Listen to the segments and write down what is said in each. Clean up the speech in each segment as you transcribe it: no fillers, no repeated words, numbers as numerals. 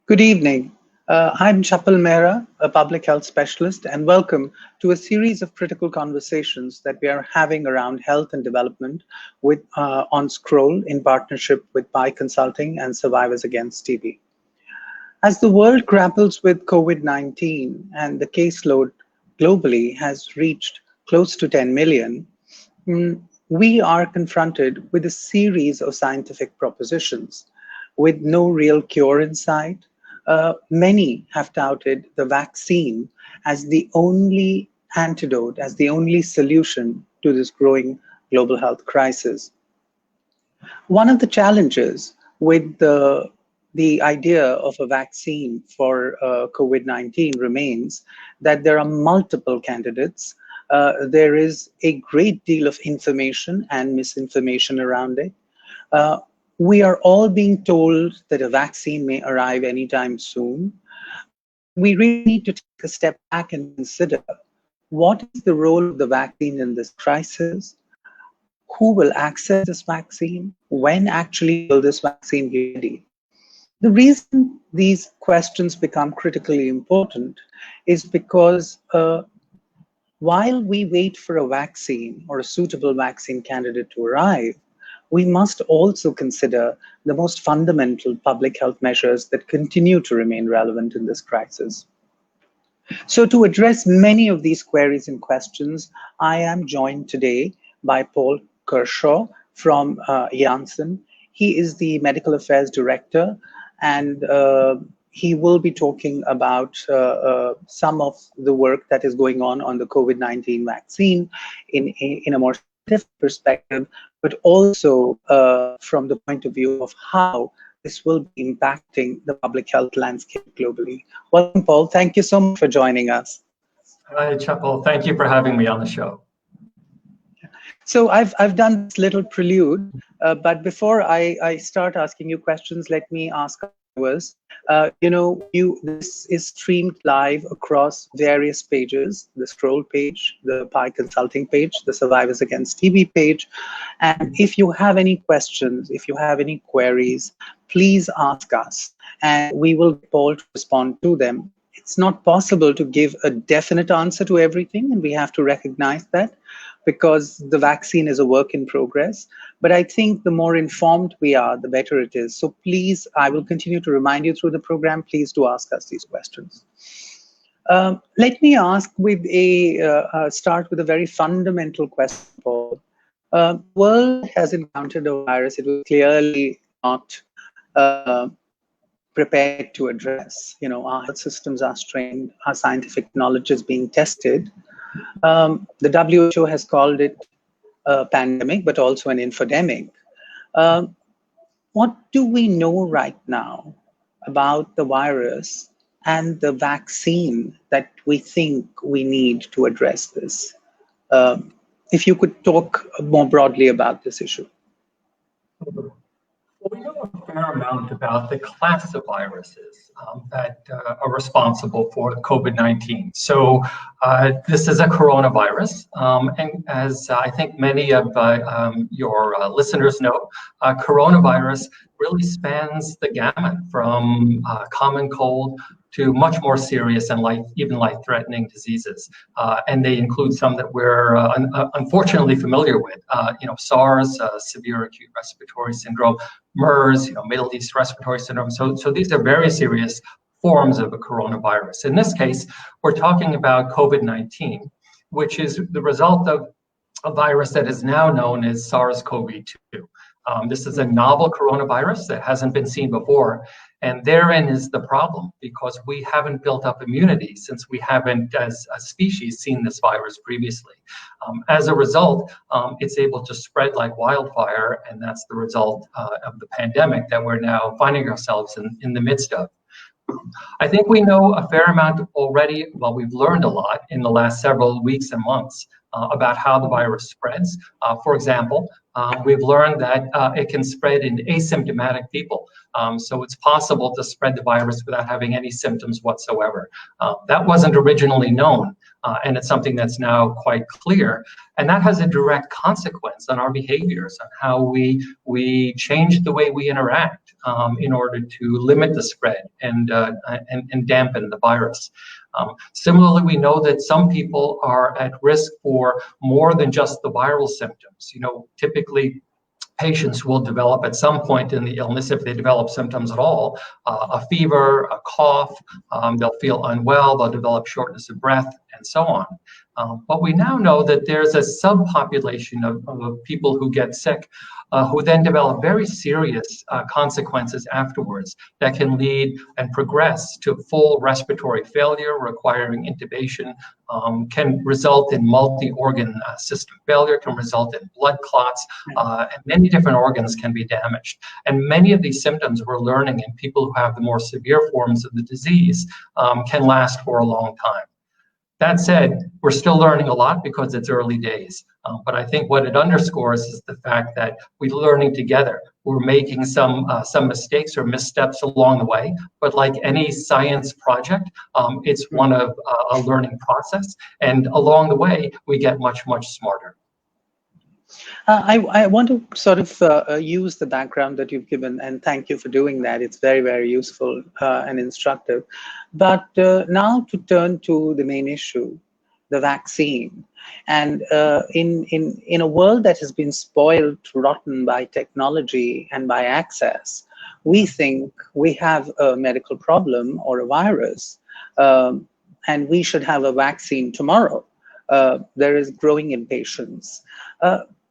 Good evening. I'm Chapal Mehra, a public health specialist, and welcome to a series of critical conversations that we are having around health and development on Scroll in partnership with PI Consulting and Survivors Against TB. As the world grapples with COVID-19 and the caseload globally has reached close to 10 million, we are confronted with a series of scientific propositions with no real cure in sight. Many have touted the vaccine as the only antidote, as the only solution to this growing global health crisis. One of the challenges with the idea of a vaccine for COVID-19 remains that there are multiple candidates. There is a great deal of information and misinformation around it. We are all being told that a vaccine may arrive anytime soon. We really need to take a step back and consider what is the role of the vaccine in this crisis? Who will access this vaccine? When actually will this vaccine be ready? The reason these questions become critically important is because while we wait for a vaccine or a suitable vaccine candidate to arrive, we must also consider the most fundamental public health measures that continue to remain relevant in this crisis. So to address many of these queries and questions, I am joined today by Paul Kershaw from Janssen. He is the Medical Affairs Director, and he will be talking about some of the work that is going on the COVID-19 vaccine in a more scientific perspective, but also from the point of view of how this will be impacting the public health landscape globally. Welcome, Paul. Thank you so much for joining us. Hi, Chapal. Thank you for having me on the show. So I've done this little prelude, but before I start asking you questions, let me ask viewers. This is streamed live across various pages: the Scroll page, the PI Consulting page, the Survivors Against TB page. And if you have any questions, if you have any queries, please ask us, and we will be able to respond to them. It's not possible to give a definite answer to everything, and we have to recognize that, because the vaccine is a work in progress. But I think the more informed we are, the better it is. So please, I will continue to remind you through the program, please do ask us these questions. Let me start with a very fundamental question, Paul. The world has encountered a virus it was clearly not prepared to address. Our health systems are strained, our scientific knowledge is being tested. The WHO has called it a pandemic, but also an infodemic. What do we know right now about the virus and the vaccine that we think we need to address this? If you could talk more broadly about this issue. Well, we know a fair amount about the class of viruses that are responsible for COVID-19. So this is a coronavirus, and as I think many of your listeners know, coronavirus really spans the gamut from common cold to much more serious and even life-threatening diseases. And they include some that we're unfortunately familiar with, SARS, severe acute respiratory syndrome, MERS, Middle East respiratory syndrome. So these are very serious forms of a coronavirus. In this case, we're talking about COVID-19, which is the result of a virus that is now known as SARS-CoV-2. This is a novel coronavirus that hasn't been seen before, and therein is the problem, because we haven't built up immunity since we haven't, as a species, seen this virus previously. As a result, it's able to spread like wildfire, and that's the result of the pandemic that we're now finding ourselves in the midst of. I think we know a fair amount already. Well, we've learned a lot in the last several weeks and months about how the virus spreads. For example, We've learned that it can spread in asymptomatic people. So it's possible to spread the virus without having any symptoms whatsoever. That wasn't originally known, and it's something that's now quite clear. And that has a direct consequence on our behaviors, on how we change the way we interact in order to limit the spread and dampen the virus. Similarly, we know that some people are at risk for more than just the viral symptoms. You know, typically patients will develop at some point in the illness, if they develop symptoms at all, a fever, a cough, they'll feel unwell, they'll develop shortness of breath, and so on. But we now know that there's a subpopulation of people who get sick who then develop very serious consequences afterwards that can lead and progress to full respiratory failure requiring intubation, can result in multi-organ system failure, can result in blood clots, and many different organs can be damaged. And many of these symptoms we're learning in people who have the more severe forms of the disease can last for a long time. That said, we're still learning a lot because it's early days. But I think what it underscores is the fact that we're learning together. We're making some mistakes or missteps along the way, but like any science project, it's one of a learning process. And along the way, we get much, much smarter. I want to sort of use the background that you've given, and thank you for doing that. It's very, very useful and instructive. But now to turn to the main issue, the vaccine. And in a world that has been spoiled rotten by technology and by access, we think we have a medical problem or a virus, and we should have a vaccine tomorrow. There is growing impatience.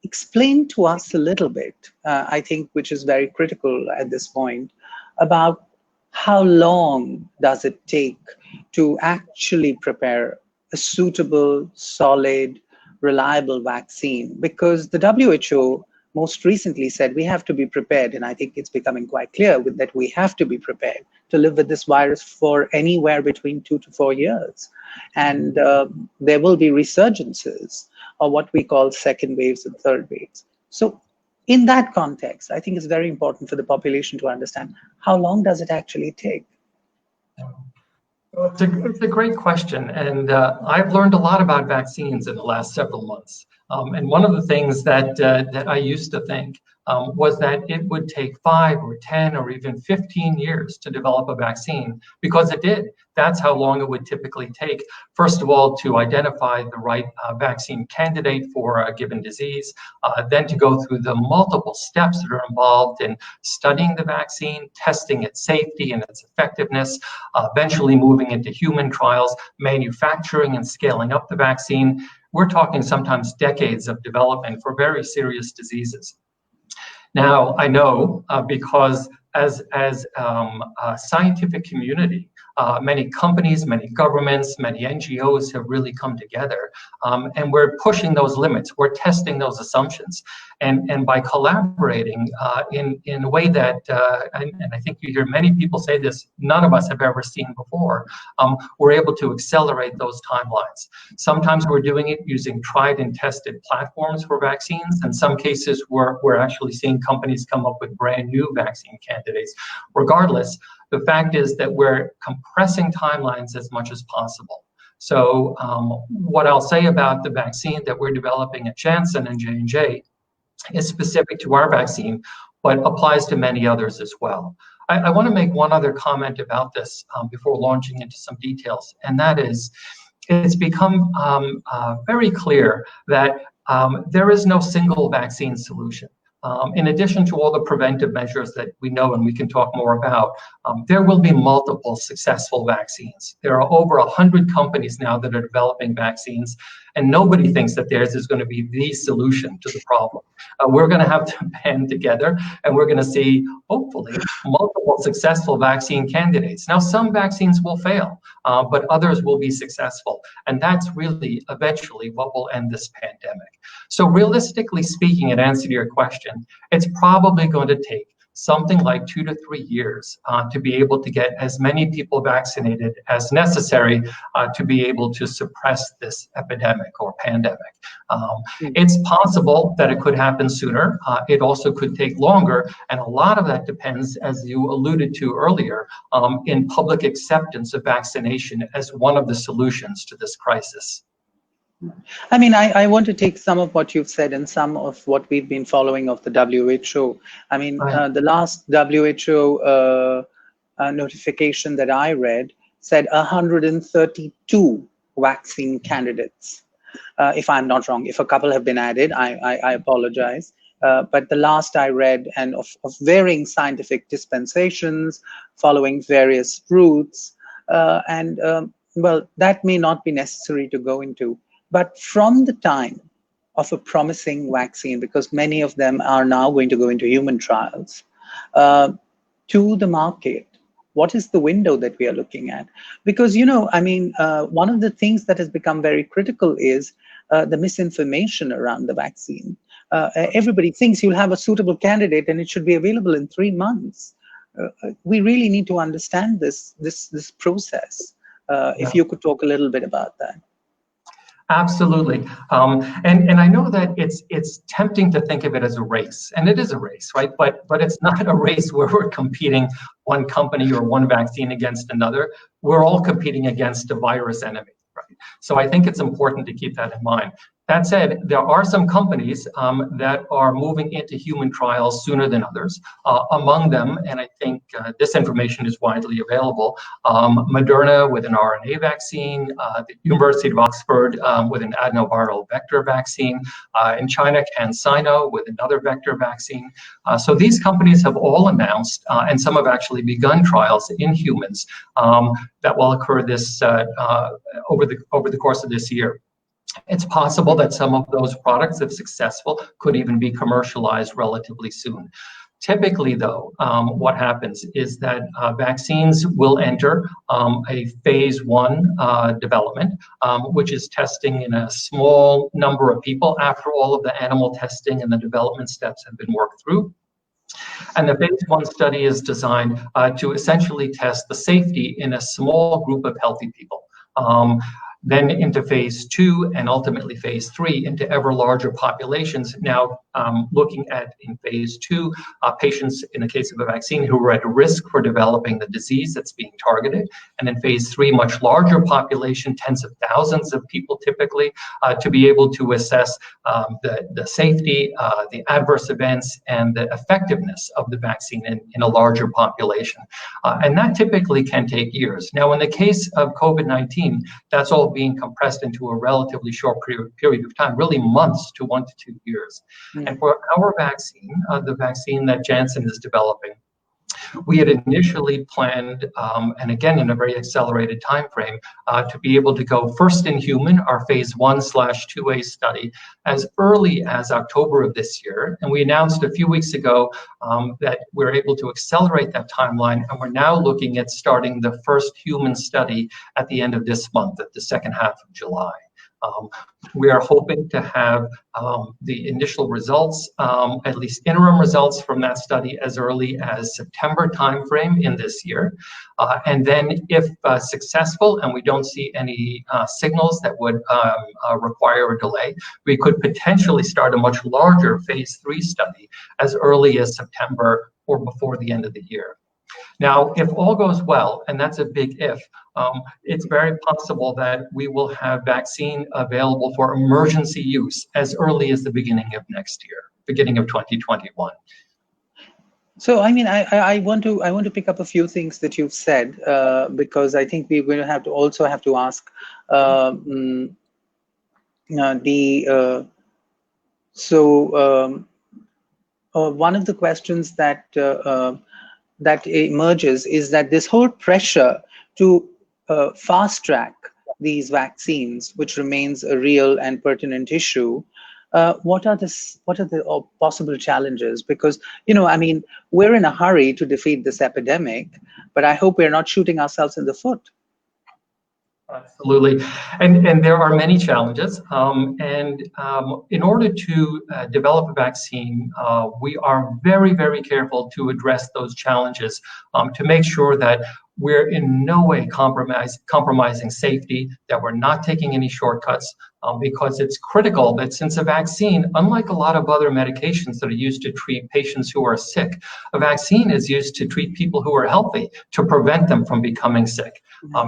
Explain to us a little bit, I think, which is very critical at this point, about how long does it take to actually prepare a suitable, solid, reliable vaccine? Because the WHO most recently said we have to be prepared, and I think it's becoming quite clear that we have to be prepared to live with this virus for anywhere between 2 to 4 years. And there will be resurgences, or what we call second waves and third waves. So in that context, I think it's very important for the population to understand how long does it actually take? Well, it's a great question, and I've learned a lot about vaccines in the last several months. And one of the things that I used to think was that it would take 5 or 10 or even 15 years to develop a vaccine, because it did. That's how long it would typically take, first of all, to identify the right vaccine candidate for a given disease, then to go through the multiple steps that are involved in studying the vaccine, testing its safety and its effectiveness, eventually moving into human trials, manufacturing and scaling up the vaccine. We're talking sometimes decades of development for very serious diseases. Now, I know because as a scientific community, many companies, many governments, many NGOs have really come together, and we're pushing those limits. We're testing those assumptions, and by collaborating in a way that, and I think you hear many people say this, none of us have ever seen before, we're able to accelerate those timelines. Sometimes we're doing it using tried and tested platforms for vaccines. In some cases, we're actually seeing companies come up with brand new vaccine candidates. Regardless, the fact is that we're compressing timelines as much as possible. So what I'll say about the vaccine that we're developing at Janssen and J&J is specific to our vaccine, but applies to many others as well. I want to make one other comment about this before launching into some details, and that is, it's become very clear that there is no single vaccine solution. In addition to all the preventive measures that we know and we can talk more about, there will be multiple successful vaccines. There are over 100 companies now that are developing vaccines, and nobody thinks that theirs is going to be the solution to the problem. We're going to have to band together, and we're going to see, hopefully, multiple successful vaccine candidates. Now, some vaccines will fail, but others will be successful, and that's really eventually what will end this pandemic. So realistically speaking, in answer to your question, it's probably going to take something like 2 to 3 years to be able to get as many people vaccinated as necessary to be able to suppress this epidemic or pandemic. It's possible that it could happen sooner. It also could take longer, and a lot of that depends, as you alluded to earlier, in public acceptance of vaccination as one of the solutions to this crisis. I mean, I want to take some of what you've said and some of what we've been following of the WHO. I mean, the last WHO notification that I read said 132 vaccine candidates. If I'm not wrong, if a couple have been added, I apologize. But the last I read, and of varying scientific dispensations, following various routes, well, that may not be necessary to go into. But from the time of a promising vaccine, because many of them are now going to go into human trials, to the market, what is the window that we are looking at? Because, you know, I mean, one of the things that has become very critical is the misinformation around the vaccine. Everybody thinks you'll have a suitable candidate and it should be available in 3 months. We really need to understand this process. If you could talk a little bit about that. Absolutely. And I know that it's tempting to think of it as a race, and it is a race, right? But it's not a race where we're competing one company or one vaccine against another. We're all competing against a virus enemy, right? So I think it's important to keep that in mind. That said, there are some companies that are moving into human trials sooner than others. Among them, and I think this information is widely available, Moderna with an RNA vaccine, the University of Oxford with an adenoviral vector vaccine, in China, CanSino with another vector vaccine. So these companies have all announced, and some have actually begun trials in humans that will occur this over the course of this year. It's possible that some of those products, if successful, could even be commercialized relatively soon. Typically, though, what happens is that vaccines will enter a phase 1 development, which is testing in a small number of people after all of the animal testing and the development steps have been worked through. And the phase 1 study is designed to essentially test the safety in a small group of healthy people. Then into phase 2 and ultimately phase 3 into ever larger populations. Now looking at in phase 2 patients in the case of a vaccine who are at risk for developing the disease that's being targeted, and in phase 3 much larger population, tens of thousands of people typically, to be able to assess the safety, the adverse events, and the effectiveness of the vaccine in a larger population. And that typically can take years. Now in the case of COVID-19, that's all being compressed into a relatively short period of time, really months to 1 to 2 years. And for our vaccine, the vaccine that Janssen is developing, we had initially planned, and again in a very accelerated time frame, to be able to go first in human, our phase 1/2A study, as early as October of this year. And we announced a few weeks ago that we're able to accelerate that timeline, and we're now looking at starting the first human study at the end of this month, at the second half of July. We are hoping to have the initial results, at least interim results from that study as early as September timeframe in this year. And then if successful and we don't see any signals that would require a delay, we could potentially start a much larger phase 3 study as early as September or before the end of the year. Now, if all goes well, and that's a big if, it's very possible that we will have vaccine available for emergency use as early as the beginning of next year, beginning of 2021. So, I mean, I want to pick up a few things that you've said, because I think we're going to have to ask one of the questions that emerges is that this whole pressure to fast track these vaccines, which remains a real and pertinent issue. What are the possible challenges? Because, you know, I mean, we're in a hurry to defeat this epidemic, but I hope we're not shooting ourselves in the foot. Absolutely, and there are many challenges. In order to develop a vaccine, we are very, very careful to address those challenges to make sure that we're in no way compromising safety, that we're not taking any shortcuts, because it's critical that since a vaccine, unlike a lot of other medications that are used to treat patients who are sick, a vaccine is used to treat people who are healthy, to prevent them from becoming sick.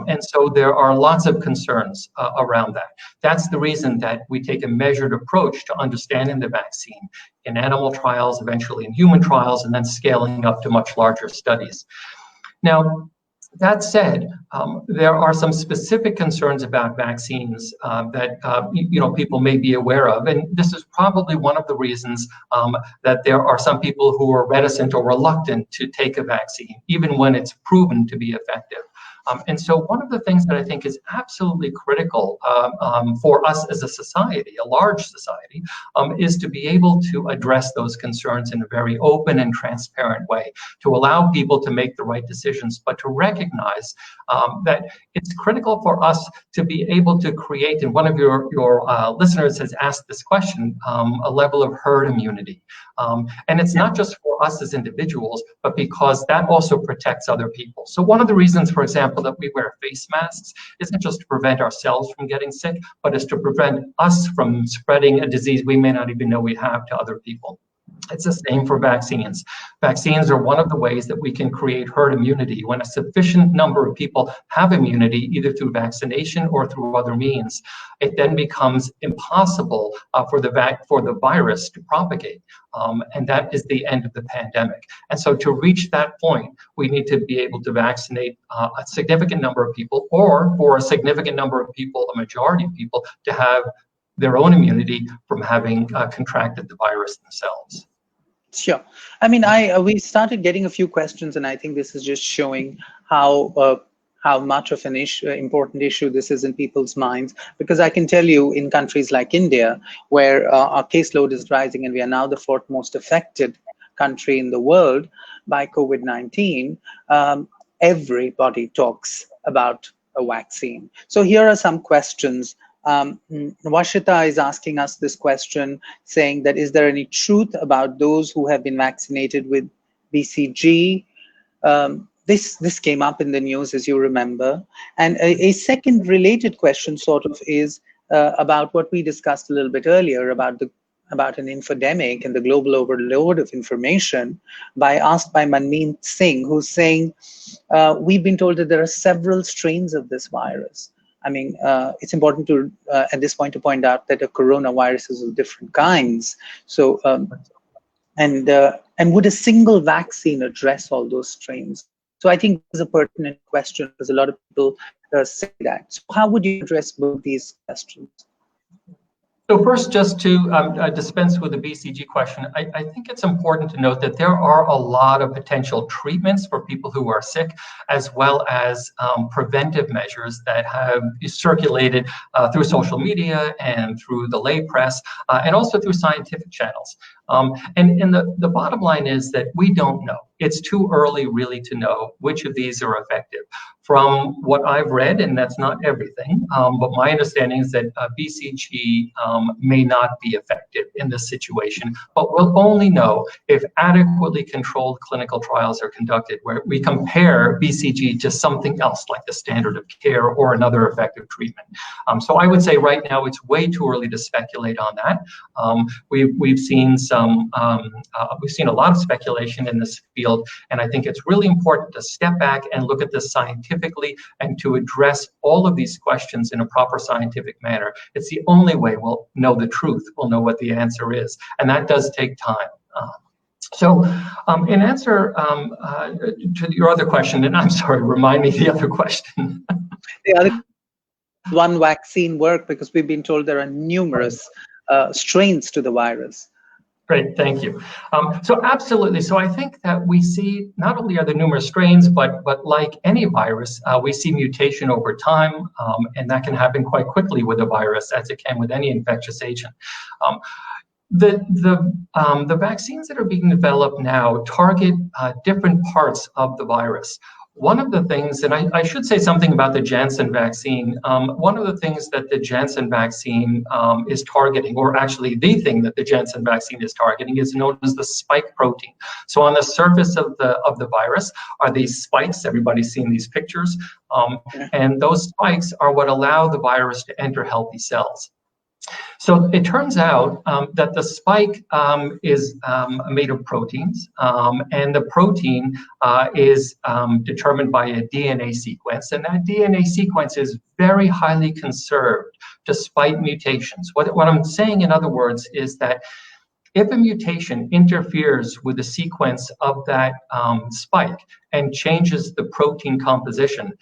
And so there are lots of concerns around that. That's the reason that we take a measured approach to understanding the vaccine in animal trials, eventually in human trials, and then scaling up to much larger studies. Now, that said, there are some specific concerns about vaccines that people may be aware of, and this is probably one of the reasons that there are some people who are reticent or reluctant to take a vaccine, even when it's proven to be effective. And so one of the things that I think is absolutely critical for us as a society, a large society, is to be able to address those concerns in a very open and transparent way, to allow people to make the right decisions, but to recognize that it's critical for us to be able to create, and one of your listeners has asked this question, a level of herd immunity. And it's not just for us as individuals, but because that also protects other people. So one of the reasons, for example, that we wear face masks isn't just to prevent ourselves from getting sick, but is to prevent us from spreading a disease we may not even know we have to other people. It's the same for vaccines. Vaccines are one of the ways that we can create herd immunity. When a sufficient number of people have immunity, either through vaccination or through other means, it then becomes impossible for the virus to propagate. And that is the end of the pandemic. And so to reach that point, we need to be able to vaccinate a significant number of people, or for a significant number of people, a majority of people, to have their own immunity from having contracted the virus themselves. Sure. I mean, we started getting a few questions, and I think this is just showing how much of an important issue this is in people's minds. Because I can tell you, in countries like India, where our caseload is rising, and we are now the fourth most affected country in the world by COVID-19, everybody talks about a vaccine. So here are some questions. Washita is asking us this question, saying that, is there any truth about those who have been vaccinated with BCG? This came up in the news, as you remember. And a second related question sort of is about what we discussed a little bit earlier about an infodemic and the global overload of information, asked by Manmeet Singh, who's saying, we've been told that there are several strains of this virus. I mean, it's important to, at this point, to point out that a coronavirus is of different kinds. So, and would a single vaccine address all those strains? So I think this is a pertinent question, because a lot of people say that. So how would you address both these questions? So first, just to dispense with the BCG question, I think it's important to note that there are a lot of potential treatments for people who are sick, as well as preventive measures that have circulated through social media and through the lay press, and also through scientific channels. And the bottom line is that we don't know. It's too early really to know which of these are effective. From what I've read, and that's not everything, but my understanding is that BCG may not be effective in this situation, but we'll only know if adequately controlled clinical trials are conducted where we compare BCG to something else like the standard of care or another effective treatment. So I would say right now it's way too early to speculate on that. We've seen a lot of speculation in this field, and I think it's really important to step back and look at this scientifically and to address all of these questions in a proper scientific manner. It's the only way we'll know the truth, we'll know what the answer is, and that does take time. So in answer to your other question, and I'm sorry, remind me the other question. The other one vaccine work, because we've been told there are numerous strains to the virus. Great, thank you. So absolutely. So I think that we see not only are there numerous strains, but like any virus, we see mutation over time, and that can happen quite quickly with a virus, as it can with any infectious agent. The vaccines that are being developed now target different parts of the virus. one of the things, and I should say something about the Janssen vaccine. One of the things that the Janssen vaccine is targeting, or actually the thing that the Janssen vaccine is targeting, is known as the spike protein. So on the surface of the virus are these spikes. Everybody's seen these pictures, and those spikes are what allow the virus to enter healthy cells. So it turns out that the spike is made of proteins, and the protein is determined by a DNA sequence, and that DNA sequence is very highly conserved despite mutations. What I'm saying, in other words, is that if a mutation interferes with the sequence of that spike and changes the protein composition,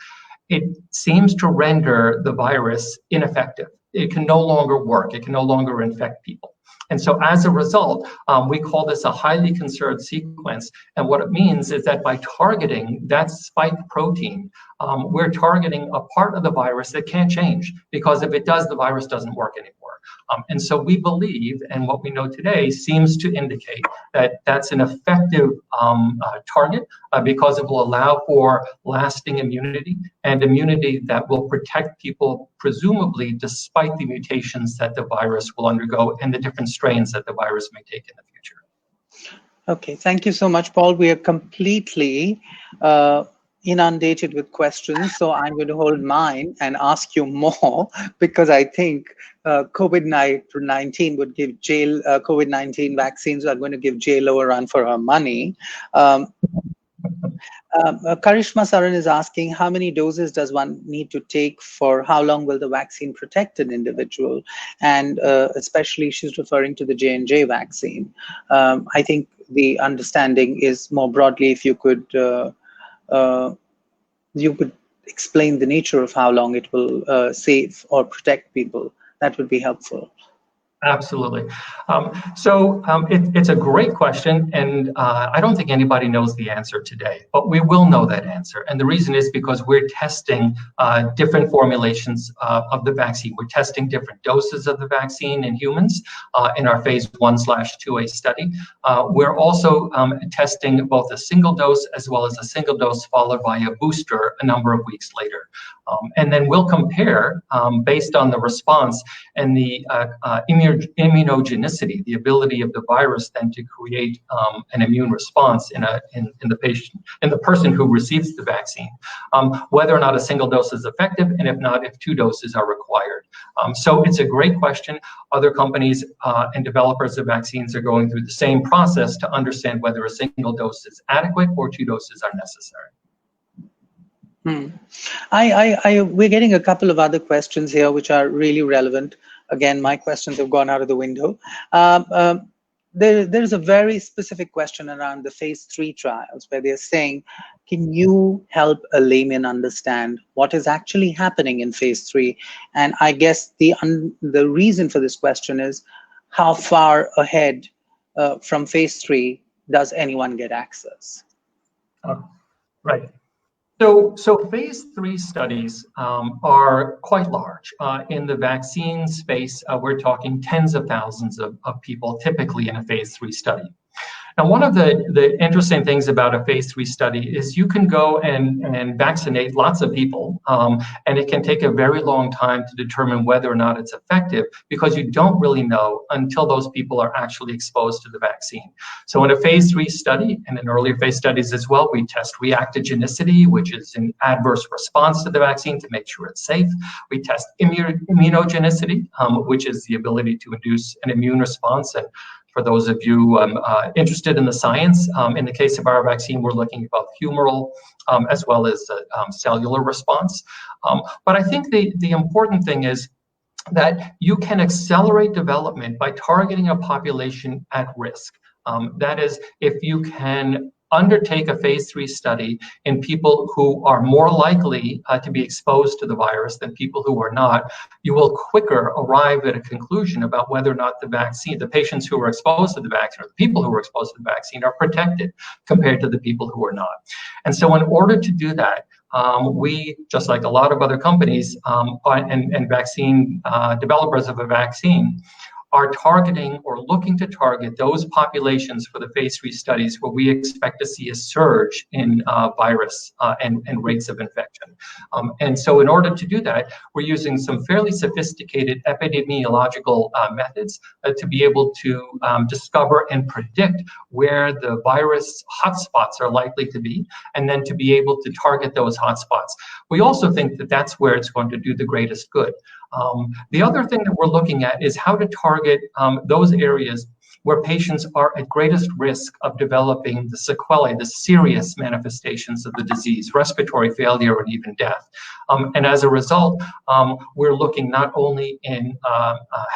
it seems to render the virus ineffective. It can no longer work. It can no longer infect people. And so as a result, we call this a highly conserved sequence. And what it means is that by targeting that spike protein, we're targeting a part of the virus that can't change, because if it does, the virus doesn't work anymore. And so we believe, and what we know today seems to indicate, that that's an effective target because it will allow for lasting immunity, and immunity that will protect people, presumably despite the mutations that the virus will undergo and the different strains that the virus may take in the future. Okay, thank you so much, Paul. We are completely inundated with questions, so I'm going to hold mine and ask you more, because I think COVID-19 would give COVID-19 vaccines are going to give JLo a run for her money. Karishma Saran is asking, how many doses does one need to take for how long will the vaccine protect an individual? And especially she's referring to the J&J vaccine. I think the understanding is more broadly, if you could explain the nature of how long it will save or protect people, that would be helpful. Absolutely. It's a great question, and I don't think anybody knows the answer today, but we will know that answer. And the reason is because we're testing different formulations of the vaccine. We're testing different doses of the vaccine in humans in our phase 1/2A study. We're also testing both a single dose as well as a single dose followed by a booster a number of weeks later. And then we'll compare based on the response and the immunogenicity, the ability of the virus then to create an immune response in the patient, in the person who receives the vaccine, whether or not a single dose is effective, and if not, if 2 doses are required. So it's a great question. Other companies and developers of vaccines are going through the same process to understand whether a single dose is adequate or 2 doses are necessary. We're getting a couple of other questions here which are really relevant. Again, my questions have gone out of the window. There's a very specific question around the phase 3 trials where they're saying, can you help a layman understand what is actually happening in phase 3? And I guess the reason for this question is, how far ahead from phase 3 does anyone get access? Right. So phase 3 studies are quite large. In the vaccine space, we're talking tens of thousands of people typically in a phase 3 study. Now, one of the interesting things about a phase 3 study is you can go and vaccinate lots of people, and it can take a very long time to determine whether or not it's effective, because you don't really know until those people are actually exposed to the vaccine. So in a phase 3 study, and in earlier phase studies as well, we test reactogenicity, which is an adverse response to the vaccine to make sure it's safe. We test immunogenicity, which is the ability to induce an immune response. And for those of you interested in the science, in the case of our vaccine, we're looking at both humoral as well as cellular response. But I think the important thing is that you can accelerate development by targeting a population at risk. That is, if you can undertake a phase 3 study in people who are more likely to be exposed to the virus than people who are not, you will quicker arrive at a conclusion about whether or not the vaccine, the patients who are exposed to the vaccine, or the people who are exposed to the vaccine are protected compared to the people who are not. And so in order to do that, we, just like a lot of other companies and vaccine developers of a vaccine, are targeting or looking to target those populations for the phase 3 studies where we expect to see a surge in virus and rates of infection. And so in order to do that, we're using some fairly sophisticated epidemiological methods to be able to discover and predict where the virus hotspots are likely to be, and then to be able to target those hotspots. We also think that that's where it's going to do the greatest good. The other thing that we're looking at is how to target those areas where patients are at greatest risk of developing the sequelae, the serious manifestations of the disease, respiratory failure, and even death. And as a result, we're looking not only in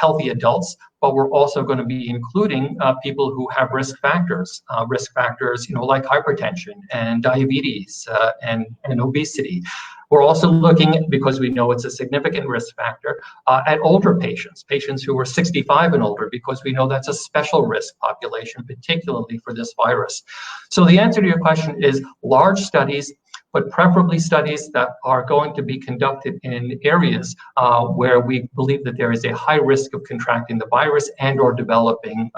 healthy adults, but we're also going to be including people who have risk factors, like hypertension and diabetes and obesity. We're also looking, because we know it's a significant risk factor, at older patients who are 65 and older, because we know that's a special risk population, particularly for this virus. So the answer to your question is large studies, but preferably studies that are going to be conducted in areas where we believe that there is a high risk of contracting the virus and or developing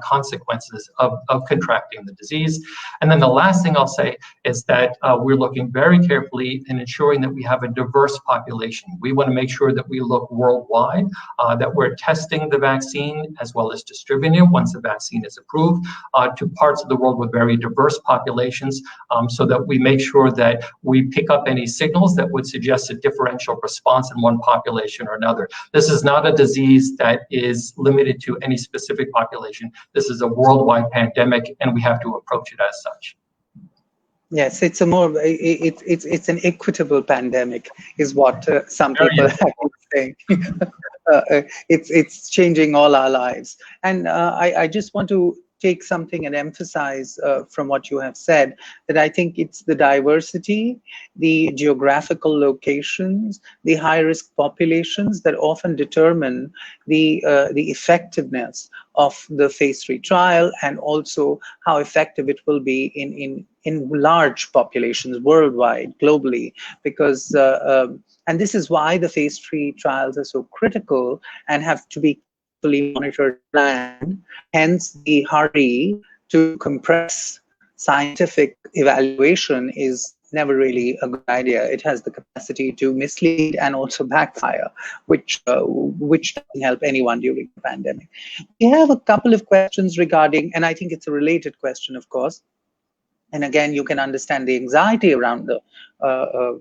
consequences of contracting the disease. And then the last thing I'll say is that we're looking very carefully in ensuring that we have a diverse population. We want to make sure that we look worldwide, that we're testing the vaccine as well as distributing it once the vaccine is approved to parts of the world with very diverse populations, so that we make sure that we pick up any signals that would suggest a differential response in one population or another. This is not a disease that is limited to any specific population. This is a worldwide pandemic, and we have to approach it as such. Yes, it's it's an equitable pandemic, is what some people have been saying. It's changing all our lives, and I just want to take something and emphasize from what you have said, that I think it's the diversity, the geographical locations, the high-risk populations that often determine the effectiveness of the phase 3 trial, and also how effective it will be in large populations worldwide, globally, because and this is why the phase 3 trials are so critical and have to be fully monitored, planned. Hence, the hurry to compress scientific evaluation is never really a good idea. It has the capacity to mislead and also backfire, which doesn't help anyone during the pandemic. We have a couple of questions regarding, and I think it's a related question, of course. And again, you can understand the anxiety around the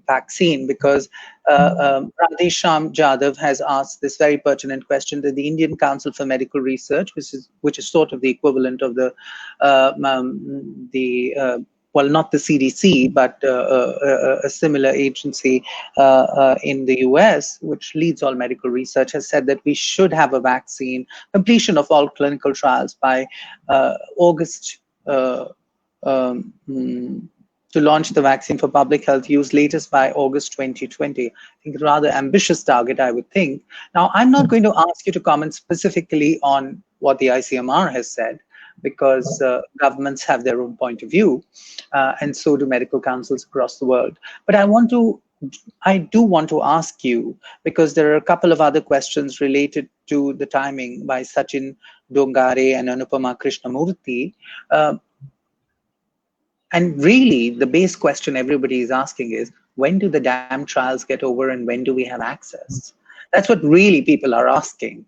vaccine, because Radhesham Jadhav has asked this very pertinent question, that the Indian Council for Medical Research, which is sort of the equivalent of the well, not the CDC, but a similar agency in the US, which leads all medical research, has said that we should have a vaccine, completion of all clinical trials by August, to launch the vaccine for public health use latest by August 2020. I think a rather ambitious target, I would think. Now, I'm not going to ask you to comment specifically on what the ICMR has said, because governments have their own point of view, and so do medical councils across the world. But I do want to ask you, because there are a couple of other questions related to the timing by Sachin Dongare and Anupama Krishnamurthy. And really, the base question everybody is asking is, when do the damn trials get over and when do we have access? That's what really people are asking,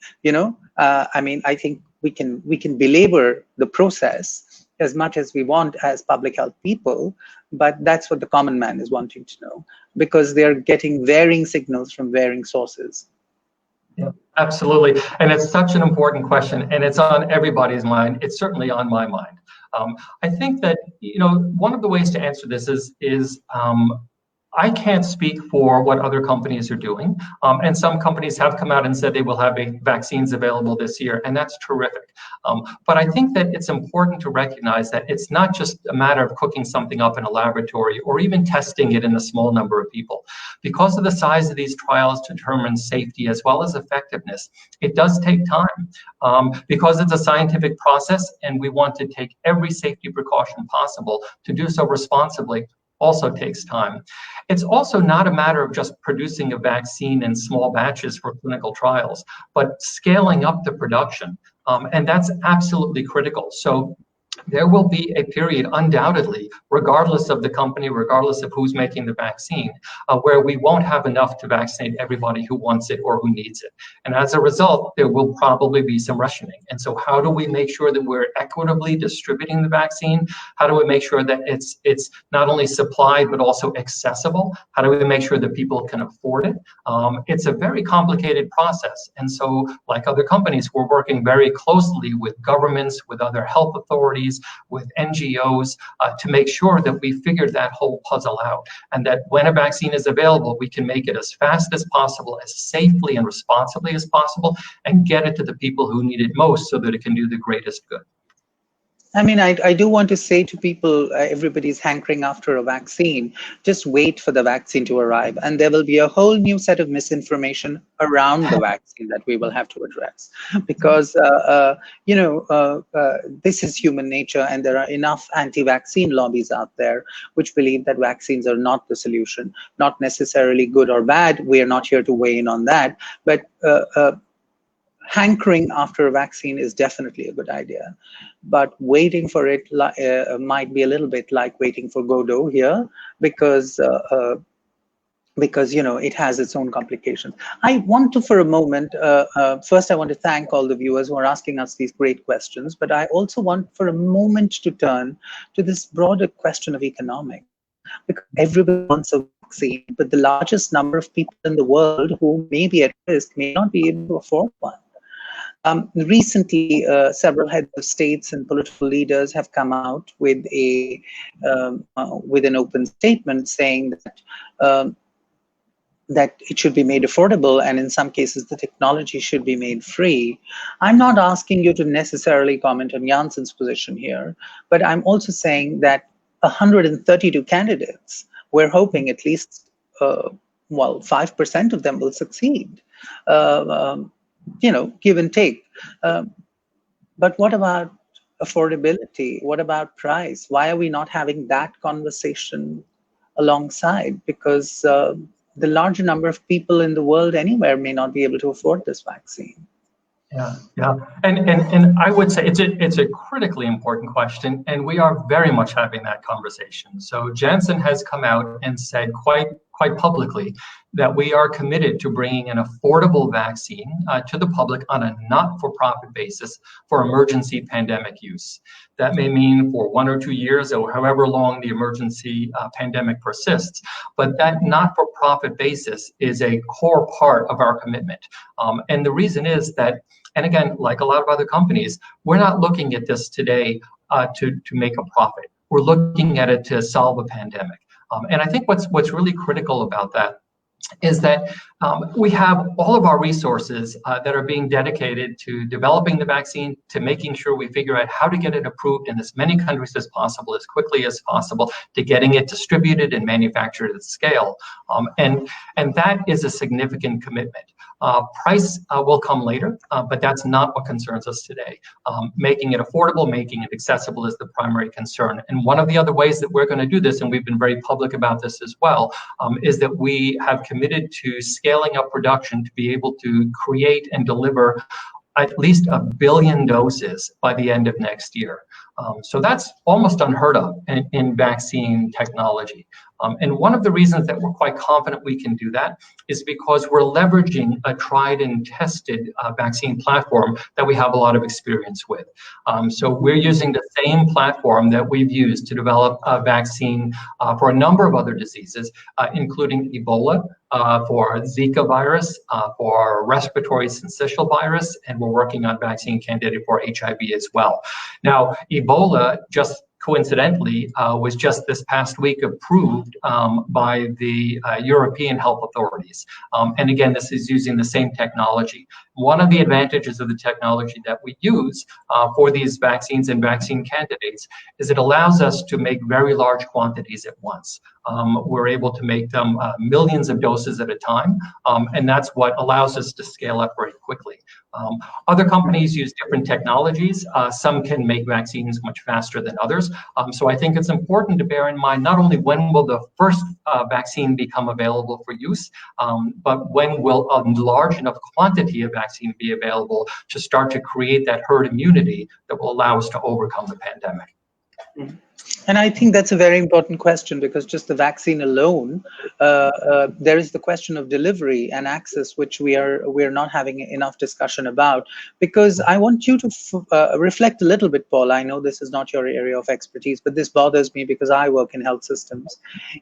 I mean, I think we can belabor the process as much as we want as public health people, but that's what the common man is wanting to know, because they're getting varying signals from varying sources. Yeah, absolutely. And it's such an important question, and it's on everybody's mind. It's certainly on my mind. I think that, one of the ways to answer this is I can't speak for what other companies are doing. And some companies have come out and said they will have vaccines available this year, and that's terrific. But I think that it's important to recognize that it's not just a matter of cooking something up in a laboratory or even testing it in a small number of people. Because of the size of these trials to determine safety as well as effectiveness, it does take time. Because it's a scientific process and we want to take every safety precaution possible to do so responsibly. also takes time. It's also not a matter of just producing a vaccine in small batches for clinical trials, but scaling up the production. And that's absolutely critical. So there will be a period, undoubtedly, regardless of the company, regardless of who's making the vaccine, where we won't have enough to vaccinate everybody who wants it or who needs it. And as a result, there will probably be some rationing. And so how do we make sure that we're equitably distributing the vaccine? How do we make sure that it's not only supplied, but also accessible? How do we make sure that people can afford it? It's a very complicated process. And so, like other companies, we're working very closely with governments, with other health authorities, with NGOs to make sure that we figure that whole puzzle out, and that when a vaccine is available, we can make it as fast as possible, as safely and responsibly as possible, and get it to the people who need it most so that it can do the greatest good. I mean, I do want to say to people, everybody's hankering after a vaccine, just wait for the vaccine to arrive. And there will be a whole new set of misinformation around the vaccine that we will have to address. Because, this is human nature, and there are enough anti-vaccine lobbies out there which believe that vaccines are not the solution, not necessarily good or bad. We are not here to weigh in on that. But hankering after a vaccine is definitely a good idea, but waiting for it might be a little bit like waiting for Godot here, because it has its own complications. I want to, for a moment, first I want to thank all the viewers who are asking us these great questions, but I also want for a moment to turn to this broader question of economics, because everybody wants a vaccine, but the largest number of people in the world who may be at risk may not be able to afford one. Recently, several heads of states and political leaders have come out with an open statement saying that it should be made affordable, and in some cases the technology should be made free. I'm not asking you to necessarily comment on Janssen's position here, but I'm also saying that 132 candidates, we're hoping at least 5% of them will succeed. Give and take. But what about affordability? What about price? Why are we not having that conversation alongside? Because the larger number of people in the world anywhere may not be able to afford this vaccine. Yeah, and I would say it's a critically important question, and we are very much having that conversation. So Janssen has come out and said quite publicly that we are committed to bringing an affordable vaccine to the public on a not-for-profit basis for emergency pandemic use. That may mean for 1 or 2 years or however long the emergency pandemic persists, but that not-for-profit basis is a core part of our commitment. And the reason is that, and again, like a lot of other companies, we're not looking at this today to make a profit. We're looking at it to solve a pandemic. And I think what's really critical about that is that we have all of our resources that are being dedicated to developing the vaccine, to making sure we figure out how to get it approved in as many countries as possible, as quickly as possible, to getting it distributed and manufactured at scale. And that is a significant commitment. Price will come later, but that's not what concerns us today. Making it affordable, making it accessible is the primary concern. And one of the other ways that we're going to do this, and we've been very public about this as well, is that we have committed to scaling up production to be able to create and deliver at least 1 billion doses by the end of next year. So that's almost unheard of in vaccine technology. And one of the reasons that we're quite confident we can do that is because we're leveraging a tried and tested vaccine platform that we have a lot of experience with. So we're using the same platform that we've used to develop a vaccine for a number of other diseases, including Ebola, for Zika virus, for respiratory syncytial virus, and we're working on vaccine candidate for HIV as well. Now, Ebola, just coincidentally, was just this past week approved by the European health authorities. And again, this is using the same technology. One of the advantages of the technology that we use for these vaccines and vaccine candidates is it allows us to make very large quantities at once. We're able to make them millions of doses at a time, and that's what allows us to scale up very quickly. Other companies use different technologies. Some can make vaccines much faster than others. So I think it's important to bear in mind not only when will the first vaccine become available for use, but when will a large enough quantity of vaccine be available to start to create that herd immunity that will allow us to overcome the pandemic. Mm-hmm. And I think that's a very important question, because just the vaccine alone, there is the question of delivery and access, which we're not having enough discussion about. Because I want you to reflect a little bit, Paul. I know this is not your area of expertise, but this bothers me because I work in health systems.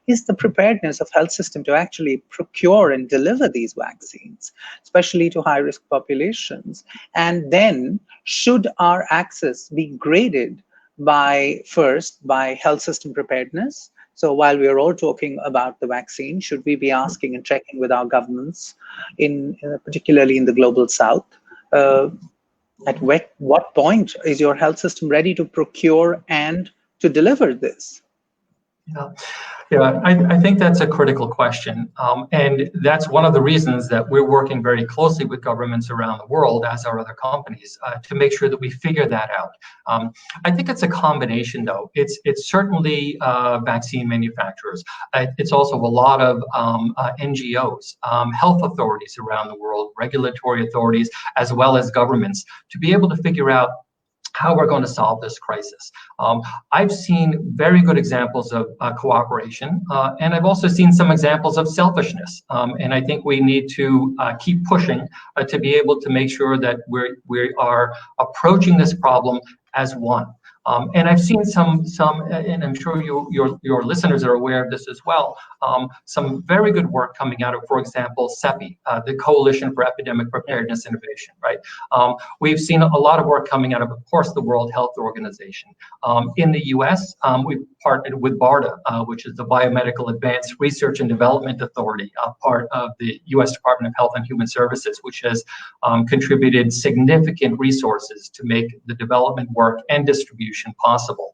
Is the preparedness of health system to actually procure and deliver these vaccines, especially to high-risk populations? And then, should our access be graded by health system preparedness? So while we are all talking about the vaccine, should we be asking and checking with our governments, particularly in the global south, at what point is your health system ready to procure and to deliver this? Yeah, I think that's a critical question. And that's one of the reasons that we're working very closely with governments around the world, as are other companies, to make sure that we figure that out. I think it's a combination, though. It's certainly vaccine manufacturers. It's also a lot of NGOs, health authorities around the world, regulatory authorities, as well as governments, to be able to figure out how we're going to solve this crisis. I've seen very good examples of cooperation, and I've also seen some examples of selfishness. And I think we need to keep pushing to be able to make sure that we are approaching this problem as one. And I've seen some, and I'm sure your listeners are aware of this as well, some very good work coming out of, for example, CEPI, the Coalition for Epidemic Preparedness Innovation, right? We've seen a lot of work coming out of course, the World Health Organization. In the US, we've partnered with BARDA, which is the Biomedical Advanced Research and Development Authority, part of the US Department of Health and Human Services, which has contributed significant resources to make the development work and distribution possible.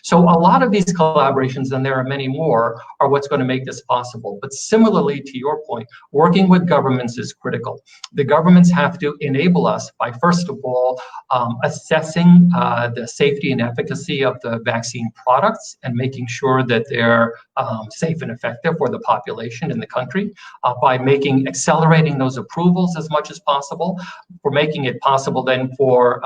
So a lot of these collaborations, and there are many more, are what's going to make this possible. But similarly, to your point, working with governments is critical. The governments have to enable us by, first of all, assessing the safety and efficacy of the vaccine products and making sure that they're safe and effective for the population in the country, by accelerating those approvals as much as possible, for making it possible then for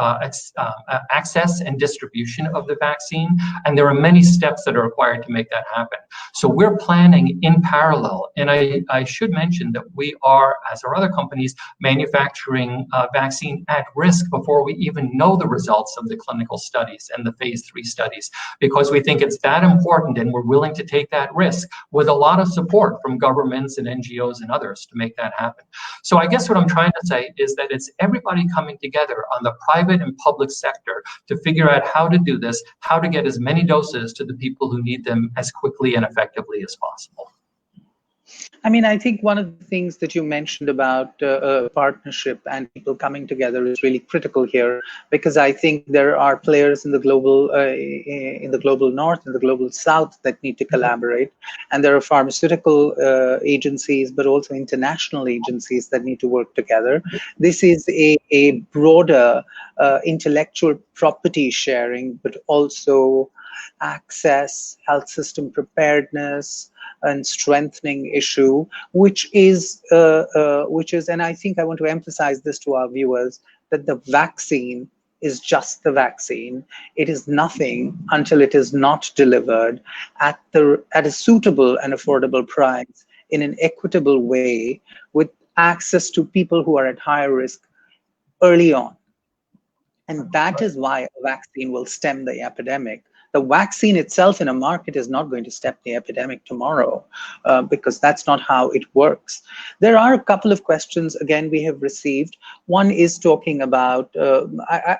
access and distribution of the vaccine. And there are many steps that are required to make that happen. So we're planning in parallel. And I should mention that we are, as are other companies, manufacturing vaccine at risk before we even know the results of the clinical studies and the phase 3 studies, because we think it's that important and we're willing to take that risk with a lot of support from governments and NGOs and others to make that happen. So I guess what I'm trying to say is that it's everybody coming together on the private and public sector to figure out how to do this, how to get as many doses to the people who need them as quickly and effectively as possible. I mean, I think one of the things that you mentioned about partnership and people coming together is really critical here, because I think there are players in the global north and the global south that need to collaborate, and there are pharmaceutical agencies, but also international agencies that need to work together. This is a broader intellectual property sharing, but also access, health system preparedness, and strengthening issue, which is, and I think I want to emphasize this to our viewers, that the vaccine is just the vaccine. It is nothing until it is not delivered at a suitable and affordable price in an equitable way, with access to people who are at higher risk early on. And that is why a vaccine will stem the epidemic. The vaccine itself in a market is not going to stem the epidemic tomorrow, because that's not how it works. There are a couple of questions, again, we have received. One is talking about,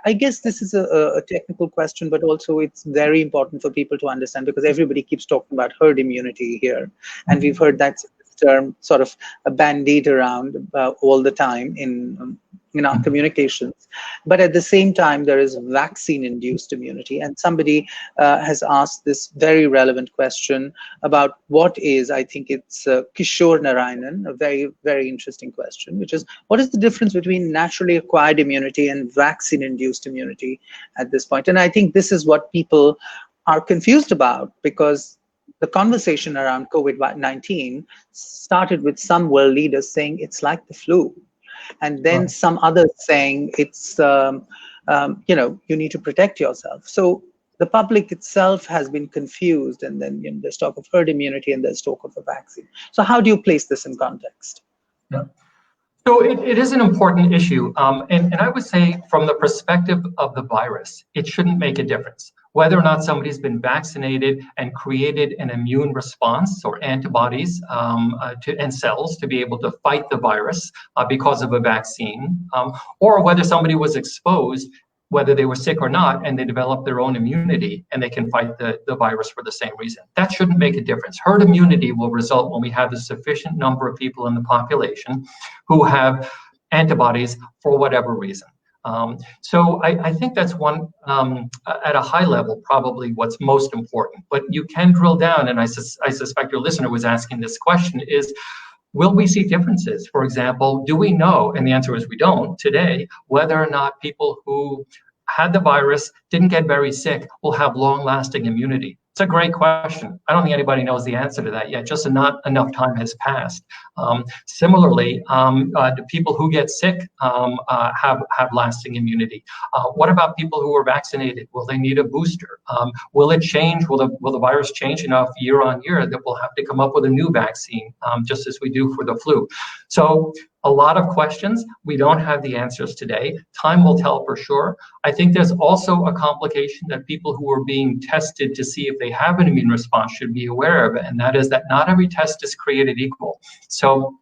I guess this is a technical question, but also it's very important for people to understand, because everybody keeps talking about herd immunity here. And we've heard that term sort of bandied around all the time in in our communications. But at the same time, there is vaccine-induced immunity. And somebody has asked this very relevant question about what is, I think it's Kishore Narayanan, a very, very interesting question, which is, what is the difference between naturally acquired immunity and vaccine-induced immunity at this point? And I think this is what people are confused about, because the conversation around COVID-19 started with some world leaders saying it's like the flu, and then some others saying it's, you need to protect yourself. So the public itself has been confused, and then there's talk of herd immunity and there's talk of a vaccine. So how do you place this in context? Yeah. So it is an important issue. And I would say from the perspective of the virus, it shouldn't make a difference. Whether or not somebody's been vaccinated and created an immune response or antibodies and cells to be able to fight the virus because of a vaccine, or whether somebody was exposed, whether they were sick or not, and they developed their own immunity and they can fight the virus for the same reason. That shouldn't make a difference. Herd immunity will result when we have a sufficient number of people in the population who have antibodies for whatever reason. So I think that's one, at a high level, probably what's most important. But you can drill down, and I suspect your listener was asking this question, is, will we see differences? For example, do we know, and the answer is we don't today, whether or not people who had the virus, didn't get very sick, will have long-lasting immunity? It's a great question. I don't think anybody knows the answer to that yet, just not enough time has passed. Similarly, the people who get sick have lasting immunity. What about people who are vaccinated? Will they need a booster? Will it change? Will the virus change enough year on year that we'll have to come up with a new vaccine, just as we do for the flu? So a lot of questions. We don't have the answers today. Time will tell for sure. I think there's also a complication that people who are being tested to see if they have an immune response should be aware of, and that is that not every test is created equal. So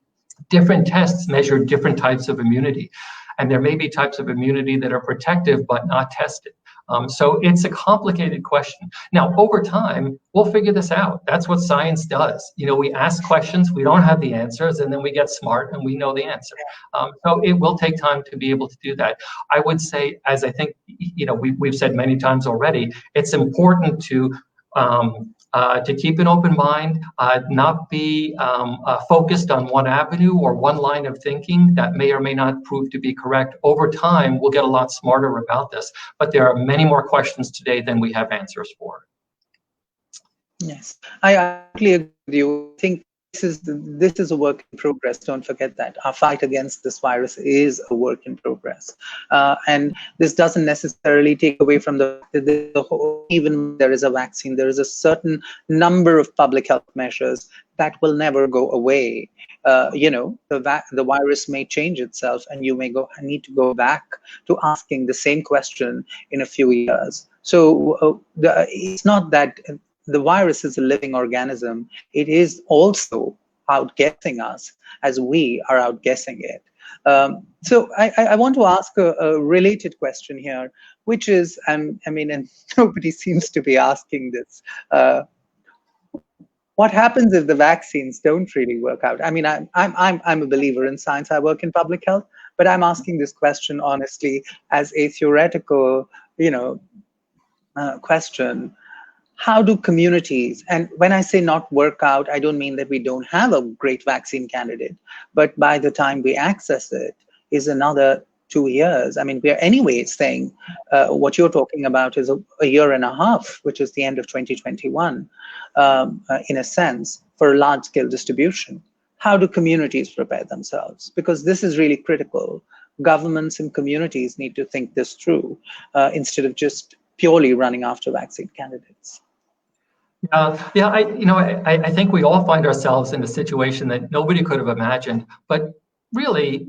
different tests measure different types of immunity, and there may be types of immunity that are protective but not tested. So it's a complicated question. Now, over time, we'll figure this out. That's what science does. We ask questions, we don't have the answers, and then we get smart and we know the answer. So it will take time to be able to do that. I would say, as I think, we've said many times already, it's important to keep an open mind, not be focused on one avenue or one line of thinking that may or may not prove to be correct. Over time, we'll get a lot smarter about this, but there are many more questions today than we have answers for. Yes, I totally agree with you. I think this is a work in progress. Don't forget that our fight against this virus is a work in progress, and this doesn't necessarily take away from even there is a vaccine, there is a certain number of public health measures that will never go away. The virus may change itself, and you may need to go back to asking the same question in a few years. So it's not that the virus is a living organism. It is also outguessing us as we are outguessing it. So I want to ask a related question here, which is, and nobody seems to be asking this. What happens if the vaccines don't really work out? I'm a believer in science. I work in public health, but I'm asking this question honestly as a theoretical, question. How do communities, and when I say not work out, I don't mean that we don't have a great vaccine candidate, but by the time we access it is another 2 years. We are anyway saying what you're talking about is a year and a half, which is the end of 2021, in a sense, for large-scale distribution. How do communities prepare themselves? Because this is really critical. Governments and communities need to think this through instead of just purely running after vaccine candidates. I think we all find ourselves in a situation that nobody could have imagined, but really,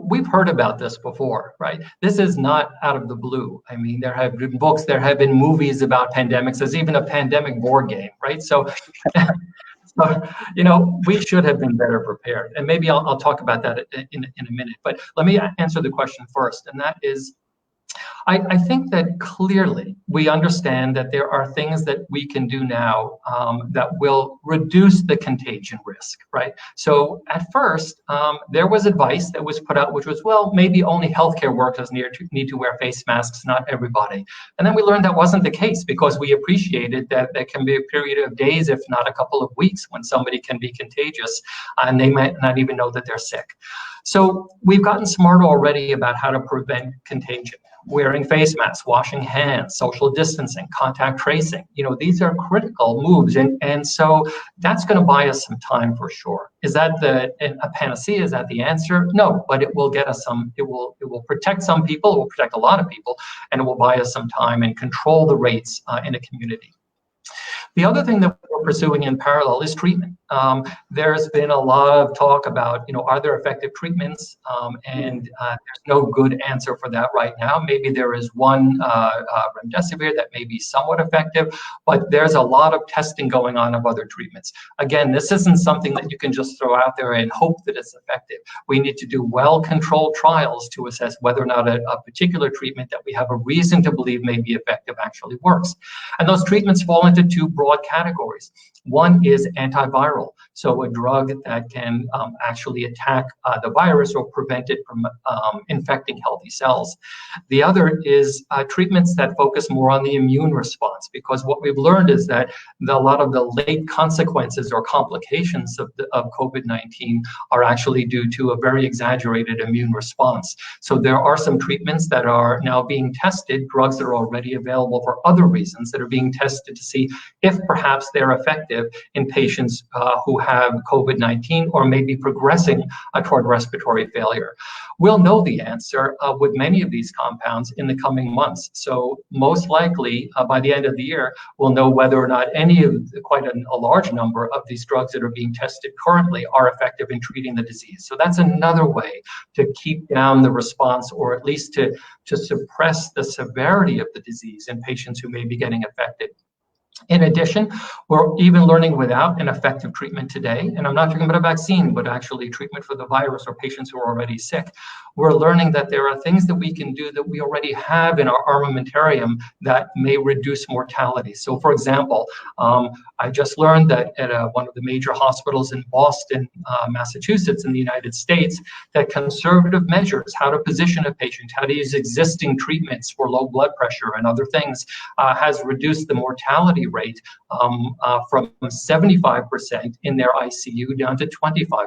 we've heard about this before, right? This is not out of the blue. There have been books, there have been movies about pandemics. There's even a pandemic board game, right? So, we should have been better prepared. And maybe I'll talk about that in a minute. But let me answer the question first, and that is, I think that clearly we understand that there are things that we can do now that will reduce the contagion risk, right? So at first, there was advice that was put out, which was, well, maybe only healthcare workers need to wear face masks, not everybody. And then we learned that wasn't the case, because we appreciated that there can be a period of days, if not a couple of weeks, when somebody can be contagious and they might not even know that they're sick. So we've gotten smarter already about how to prevent contagion. Wearing face masks, washing hands, social distancing, contact tracing. These are critical moves. And so that's going to buy us some time for sure. Is that a panacea? Is that the answer? No, but it will get us it will protect some people, it will protect a lot of people, and it will buy us some time and control the rates in a community. The other thing that we're pursuing in parallel is treatment. There's been a lot of talk about, are there effective treatments? And there's no good answer for that right now. Maybe there is one remdesivir that may be somewhat effective, but there's a lot of testing going on of other treatments. Again, this isn't something that you can just throw out there and hope that it's effective. We need to do well-controlled trials to assess whether or not a particular treatment that we have a reason to believe may be effective actually works. And those treatments fall into two broad categories. One is antiviral, so a drug that can actually attack the virus or prevent it from infecting healthy cells. The other is treatments that focus more on the immune response, because what we've learned is that a lot of the late consequences or complications of COVID-19 are actually due to a very exaggerated immune response. So there are some treatments that are now being tested, drugs that are already available for other reasons that are being tested to see if perhaps they're effective in patients who have COVID-19 or may be progressing toward respiratory failure. We'll know the answer with many of these compounds in the coming months. So most likely by the end of the year, we'll know whether or not any of quite a large number of these drugs that are being tested currently are effective in treating the disease. So that's another way to keep down the response, or at least to suppress the severity of the disease in patients who may be getting affected. In addition, we're even learning without an effective treatment today, and I'm not talking about a vaccine, but actually treatment for the virus or patients who are already sick. We're learning that there are things that we can do that we already have in our armamentarium that may reduce mortality. So for example, I just learned that at one of the major hospitals in Boston, Massachusetts in the United States, that conservative measures, how to position a patient, how to use existing treatments for low blood pressure and other things, has reduced the mortality rate from 75% in their ICU down to 25%.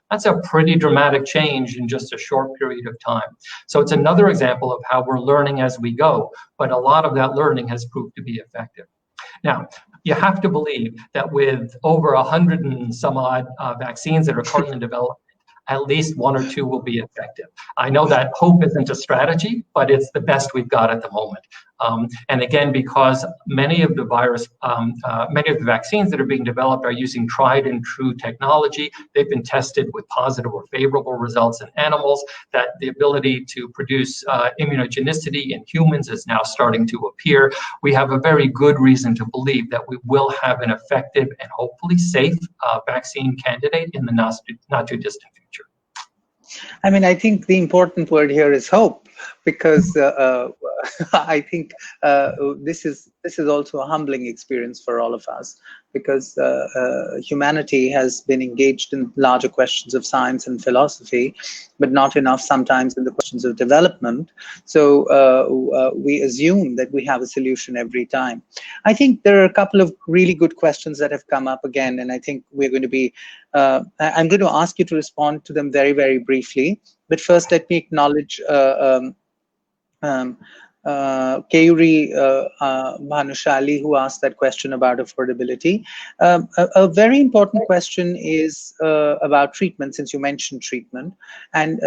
That's a pretty dramatic change in just a short period of time. So it's another example of how we're learning as we go, but a lot of that learning has proved to be effective. Now, you have to believe that with over 100 and some odd vaccines that are currently in development, at least one or two will be effective. I know that hope isn't a strategy, but it's the best we've got at the moment. And again, because many of the vaccines that are being developed are using tried and true technology. They've been tested with positive or favorable results in animals, that the ability to produce immunogenicity in humans is now starting to appear. We have a very good reason to believe that we will have an effective and hopefully safe vaccine candidate in the not too distant future. I mean, I think the important word here is hope, because I think this is also a humbling experience for all of us, because humanity has been engaged in larger questions of science and philosophy, but not enough sometimes in the questions of development. So we assume that we have a solution every time. I think there are a couple of really good questions that have come up again, and I think we're going to be, I'm going to ask you to respond to them very, very briefly. But first, let me acknowledge Kayuri Bhanushali, who asked that question about affordability. A very important question is about treatment, since you mentioned treatment, and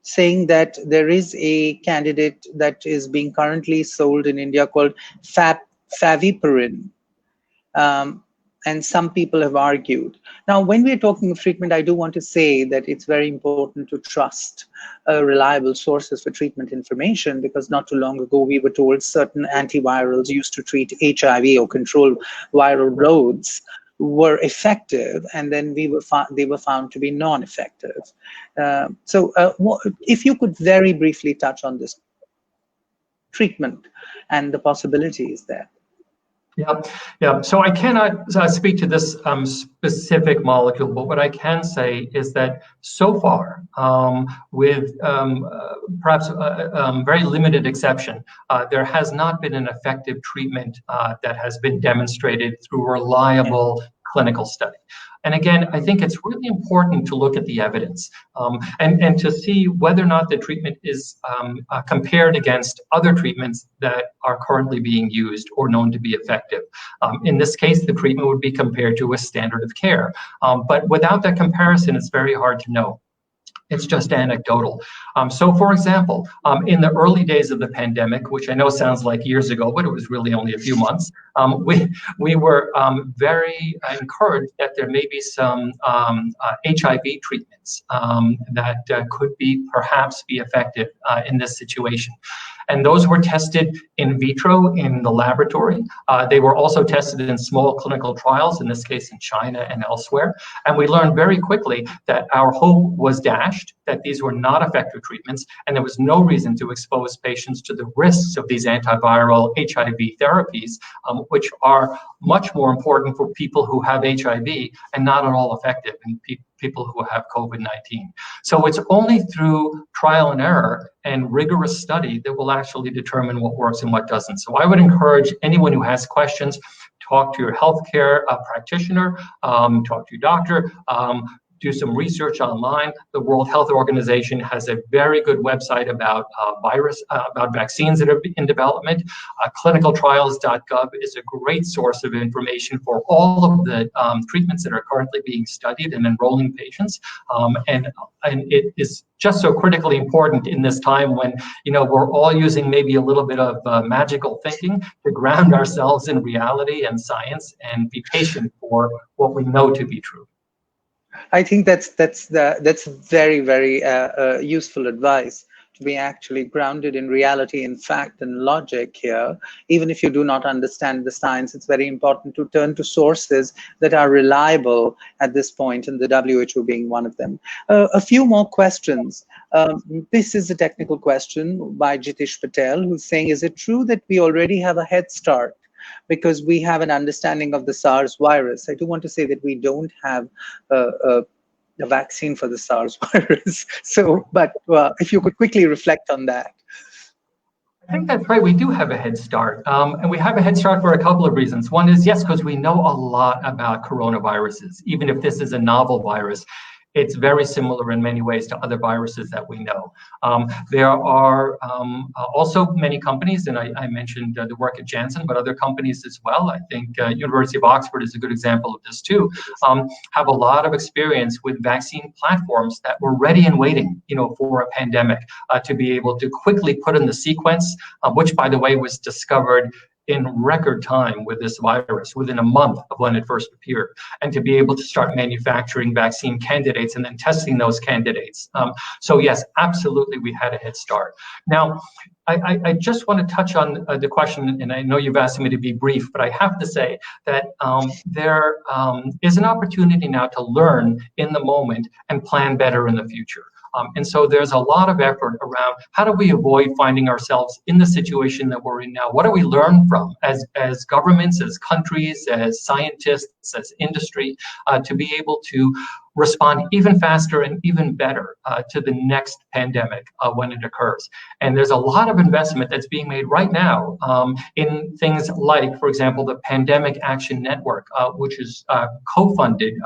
saying that there is a candidate that is being currently sold in India called favipiravir. And some people have argued. Now, when we're talking of treatment, I do want to say that it's very important to trust reliable sources for treatment information, because not too long ago we were told certain antivirals used to treat HIV or control viral loads were effective, and then they were found to be non-effective. So if you could very briefly touch on this. treatment and the possibilities there. Yeah, yeah. So I cannot speak to this specific molecule, but what I can say is that so far, with perhaps very limited exception, there has not been an effective treatment that has been demonstrated through reliable clinical study. And again, I think it's really important to look at the evidence and to see whether or not the treatment is compared against other treatments that are currently being used or known to be effective. In this case, the treatment would be compared to a standard of care. But without that comparison, it's very hard to know. It's just anecdotal. So for example, in the early days of the pandemic, which I know sounds like years ago, but it was really only a few months, we were very encouraged that there may be some HIV treatments that could be perhaps be effective in this situation. And those were tested in vitro in the laboratory. They were also tested in small clinical trials, in this case in China and elsewhere. And we learned very quickly that our hope was dashed, that these were not effective treatments, and there was no reason to expose patients to the risks of these antiviral HIV therapies, which are much more important for people who have HIV and not at all effective in people who have COVID-19. So it's only through trial and error and rigorous study that will actually determine what works and what doesn't. So I would encourage anyone who has questions, talk to your healthcare practitioner, talk to your doctor, do some research online. The World Health Organization has a very good website about about vaccines that are in development. Clinicaltrials.gov is a great source of information for all of the treatments that are currently being studied and enrolling patients. And it is just so critically important in this time when, you know, we're all using maybe a little bit of magical thinking to ground ourselves in reality and science and be patient for what we know to be true. I think that's very, very useful advice, to be actually grounded in reality, in fact, and logic here. Even if you do not understand the science, it's very important to turn to sources that are reliable at this point, and the WHO being one of them. A few more questions. This is a technical question by Jitish Patel, who's saying, is it true that we already have a head start because we have an understanding of the SARS virus? I do want to say that we don't have a vaccine for the SARS virus. So, but if you could quickly reflect on that. I think that's right. We do have a head start. And we have a head start for a couple of reasons. One is, yes, because we know a lot about coronaviruses. Even if this is a novel virus, it's very similar in many ways to other viruses that we know. There are also many companies, and I mentioned the work at Janssen, but other companies as well. I think University of Oxford is a good example of this too, have a lot of experience with vaccine platforms that were ready and waiting, you know, for a pandemic to be able to quickly put in the sequence, which, by the way, was discovered in record time with this virus, within a month of when it first appeared, and to be able to start manufacturing vaccine candidates and then testing those candidates. So yes, absolutely, we had a head start. Now, I just want to touch on the question, and I know you've asked me to be brief, but I have to say that there is an opportunity now to learn in the moment and plan better in the future. And so there's a lot of effort around how do we avoid finding ourselves in the situation that we're in now? What do we learn from as governments, as countries, as scientists, as industry, to be able to respond even faster and even better to the next pandemic when it occurs. And there's a lot of investment that's being made right now in things like, for example, the Pandemic Action Network, which is co-started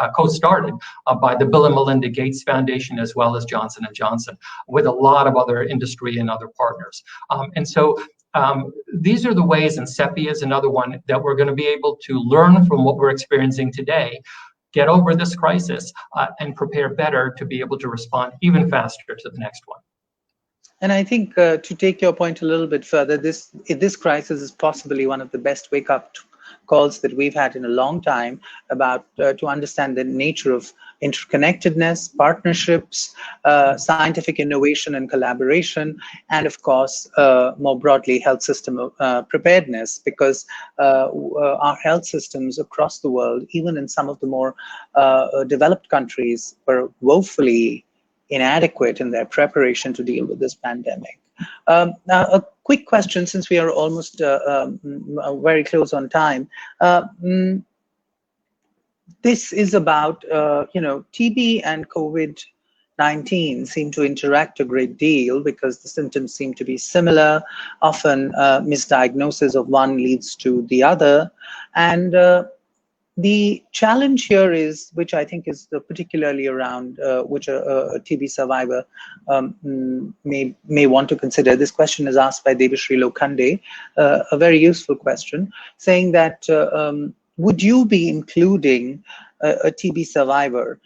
by the Bill and Melinda Gates Foundation, as well as Johnson & Johnson, with a lot of other industry and other partners. And so these are the ways, and CEPI is another one, that we're going to be able to learn from what we're experiencing today, get over this crisis, and prepare better to be able to respond even faster to the next one. And I think to take your point a little bit further, this crisis is possibly one of the best wake-up calls that we've had in a long time about to understand the nature of interconnectedness, partnerships, scientific innovation and collaboration, and of course, more broadly, health system preparedness, because our health systems across the world, even in some of the more developed countries, were woefully inadequate in their preparation to deal with this pandemic. Now, a quick question, since we are almost very close on time. This is about, TB and COVID-19 seem to interact a great deal because the symptoms seem to be similar. Often misdiagnosis of one leads to the other. And the challenge here is, which I think is particularly around which a TB survivor may want to consider. This question is asked by Debashri Lokhande, a very useful question, saying that would you be including a TB survivor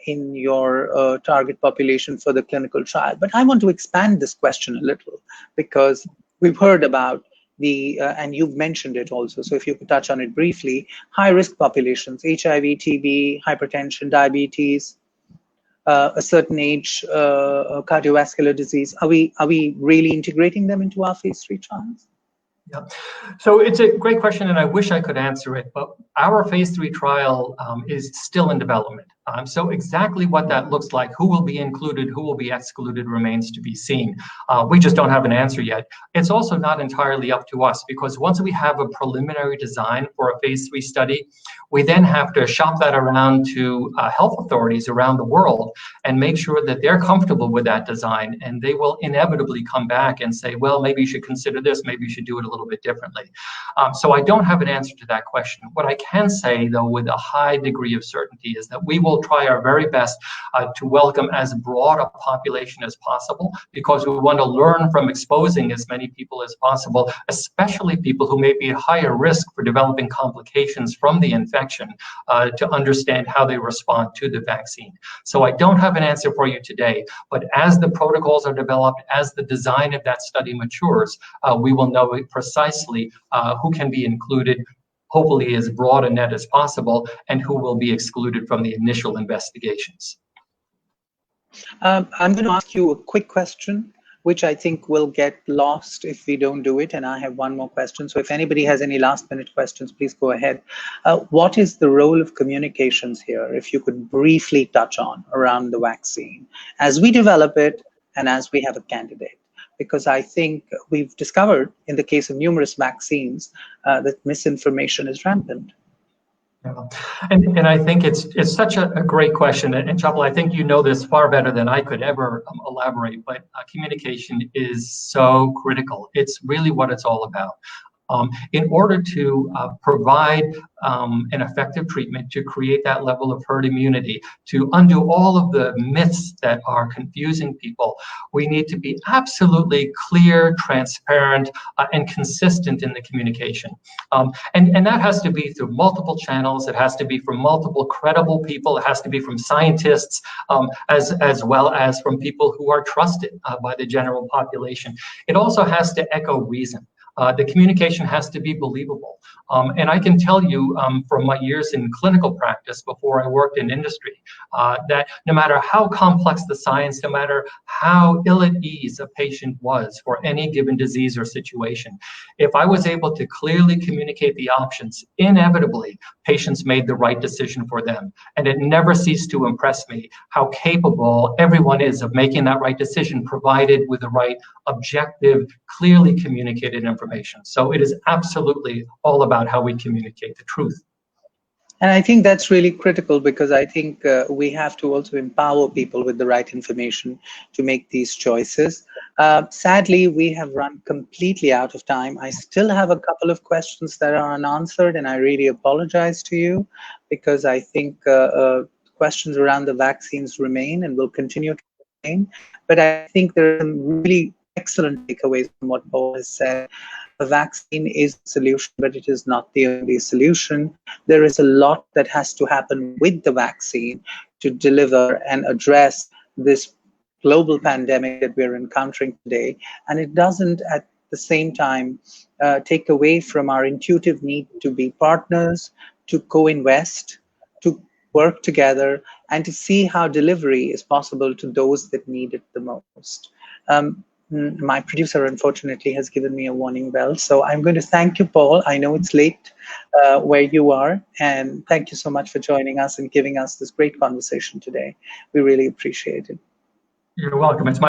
in your target population for the clinical trial? But I want to expand this question a little, because we've heard about and you've mentioned it also, so if you could touch on it briefly, high-risk populations, HIV, TB, hypertension, diabetes, a certain age, cardiovascular disease. Are we really integrating them into our phase 3 trials? Yeah, so it's a great question, and I wish I could answer it, but our phase 3 trial is still in development. So exactly what that looks like, who will be included, who will be excluded, remains to be seen. We just don't have an answer yet. It's also not entirely up to us, because once we have a preliminary design for a phase 3 study, we then have to shop that around to health authorities around the world and make sure that they're comfortable with that design, and they will inevitably come back and say, well, maybe you should consider this, maybe you should do it a little bit differently. So I don't have an answer to that question. What I can say, though, with a high degree of certainty, is that we will try our very best to welcome as broad a population as possible, because we want to learn from exposing as many people as possible, especially people who may be at higher risk for developing complications from the infection, to understand how they respond to the vaccine. So I don't have an answer for you today, but as the protocols are developed, as the design of that study matures, we will know precisely who can be included, hopefully as broad a net as possible, and who will be excluded from the initial investigations. I'm going to ask you a quick question, which I think will get lost if we don't do it, and I have one more question. So if anybody has any last-minute questions, please go ahead. What is the role of communications here, if you could briefly touch on, around the vaccine, as we develop it and as we have a candidate? Because I think we've discovered, in the case of numerous vaccines, that misinformation is rampant. Yeah. And I think it's such a great question. And Chapal, I think you know this far better than I could ever elaborate, but communication is so critical. It's really what it's all about. In order to provide an effective treatment, to create that level of herd immunity, to undo all of the myths that are confusing people, we need to be absolutely clear, transparent, and consistent in the communication. And that has to be through multiple channels. It has to be from multiple credible people. It has to be from scientists, as well as from people who are trusted by the general population. It also has to echo reason. The communication has to be believable. And I can tell you from my years in clinical practice before I worked in industry, that no matter how complex the science, no matter how ill at ease a patient was for any given disease or situation, if I was able to clearly communicate the options, inevitably patients made the right decision for them. And it never ceased to impress me how capable everyone is of making that right decision, provided with the right objective, clearly communicated information. So it is absolutely all about how we communicate the truth. And I think that's really critical, because I think we have to also empower people with the right information to make these choices. Sadly, we have run completely out of time. I still have a couple of questions that are unanswered, and I really apologize to you, because I think questions around the vaccines remain and will continue to remain. But I think there are some really excellent takeaways from what Paul has said. The vaccine is a solution, but it is not the only solution. There is a lot that has to happen with the vaccine to deliver and address this global pandemic that we're encountering today. And it doesn't, at the same time, take away from our intuitive need to be partners, to co-invest, to work together, and to see how delivery is possible to those that need it the most. My producer, unfortunately, has given me a warning bell. So I'm going to thank you, Paul. I know it's late where you are. And thank you so much for joining us and giving us this great conversation today. We really appreciate it. You're welcome. It's my